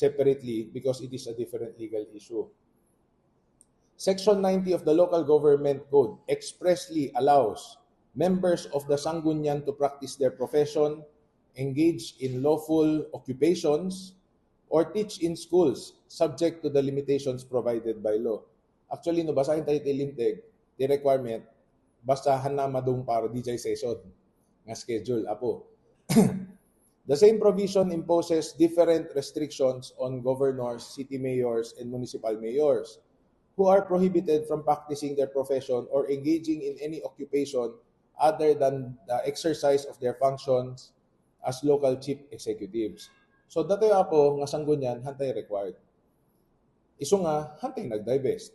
separately because it is a different legal issue. Section 90 of the Local Government Code expressly allows members of the Sangguniang to practice their profession, engage in lawful occupations, or teach in schools subject to the limitations provided by law. Actually, no, basahin tayo tilintig, the requirement, basahan na madung para DJ session nga schedule, apo. The same provision imposes different restrictions on governors, city mayors, and municipal mayors who are prohibited from practicing their profession or engaging in any occupation other than the exercise of their functions as local chief executives. So datoy apo nga Sanggunian hantay required. Isu nga hantay nagdivest.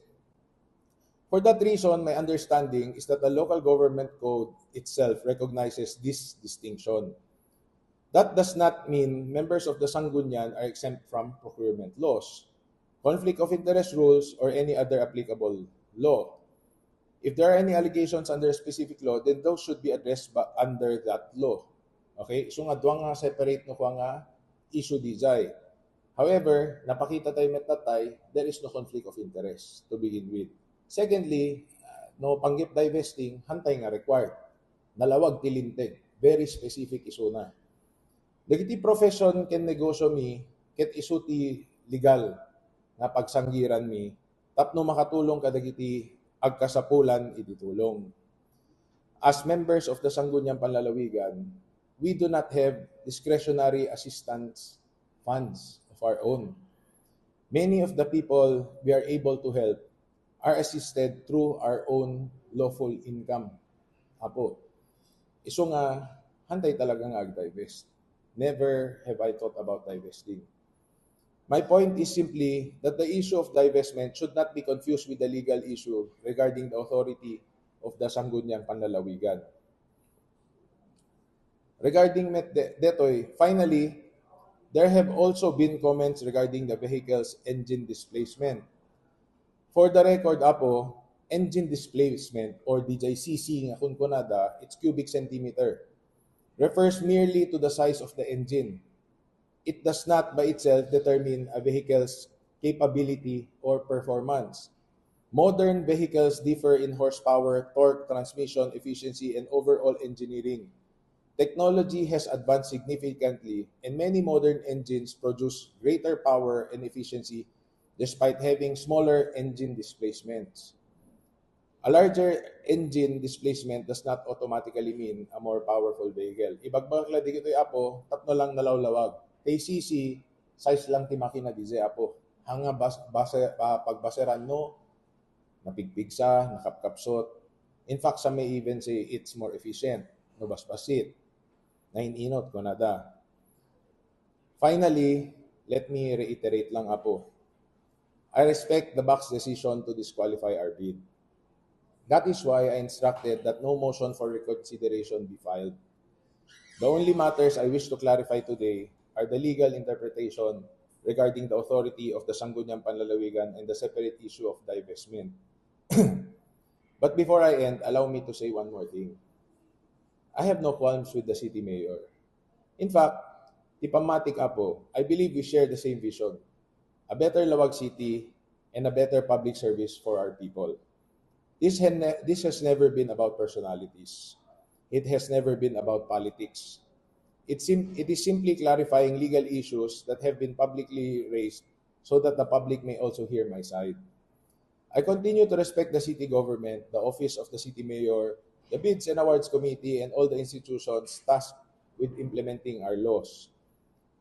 For that reason, my understanding is that the Local Government Code itself recognizes this distinction. That does not mean members of the Sanggunian are exempt from procurement laws, conflict of interest rules, or any other applicable law. If there are any allegations under a specific law, then those should be addressed under that law. Okay? So nga duwang nga separate no nga issue dijay. However, napakita tayo metatay, there is no conflict of interest to begin with. Secondly, no panggip divesting, hantay nga required. Nalawag tilinteg. Very specific isu na. Dagiti profession ken negosyo mi, ket isu ti legal nga pagsanggiran mi, tapno makatulong kadagiti agkasapulan iti tulong. As members of the Sangguniang Panlalawigan, we do not have discretionary assistance funds of our own. Many of the people we are able to help are assisted through our own lawful income. Apo, isu nga hantay talaga nga ag-divest. Never have I thought about divesting. My point is simply that the issue of divestment should not be confused with the legal issue regarding the authority of the Sangguniang Panlalawigan. Regarding detoy, finally, there have also been comments regarding the vehicle's engine displacement. For the record, apo, engine displacement or DJCC nga kun kunada, it's cubic centimeter, refers merely to the size of the engine. It does not by itself determine a vehicle's capability or performance. Modern vehicles differ in horsepower, torque, transmission efficiency, and overall engineering. Technology has advanced significantly, and many modern engines produce greater power and efficiency despite having smaller engine displacements. A larger engine displacement does not automatically mean a more powerful vehicle. Ibagbag la di kitoy apo, tatno lang nalawlawag. KCC, size lang ti makina di apo. Hanga pagbaseran no, napigpigsa, nakapkapsot. In fact, some may even say it's more efficient. No basbasit. Nainot ko nada. Finally, let me reiterate lang apo. I respect the BAC's decision to disqualify our bid. That is why I instructed that no motion for reconsideration be filed. The only matters I wish to clarify today are the legal interpretation regarding the authority of the Sangguniang Panlalawigan and the separate issue of divestment. But before I end, allow me to say one more thing. I have no qualms with the city mayor. In fact, tipamatic apo, I believe we share the same vision. A better Lawag City and a better public service for our people. This has never been about personalities. It has never been about politics. It is simply clarifying legal issues that have been publicly raised so that the public may also hear my side. I continue to respect the city government, the office of the city mayor, the Bids and Awards Committee, and all the institutions tasked with implementing our laws.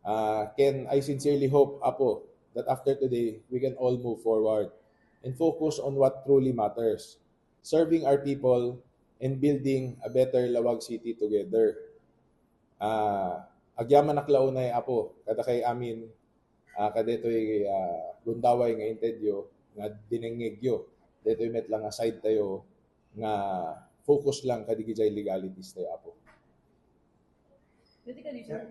I sincerely hope, apo, that after today, we can all move forward and focus on what truly matters, serving our people and building a better Lawag City together. Agyaman naklaunay apo, kada kay amin, kadetoy gundaway nga intedyo, nga dinengegyo, detoy met lang aside tayo, nga focus lang kadigijay legalities tayo apo. Sir,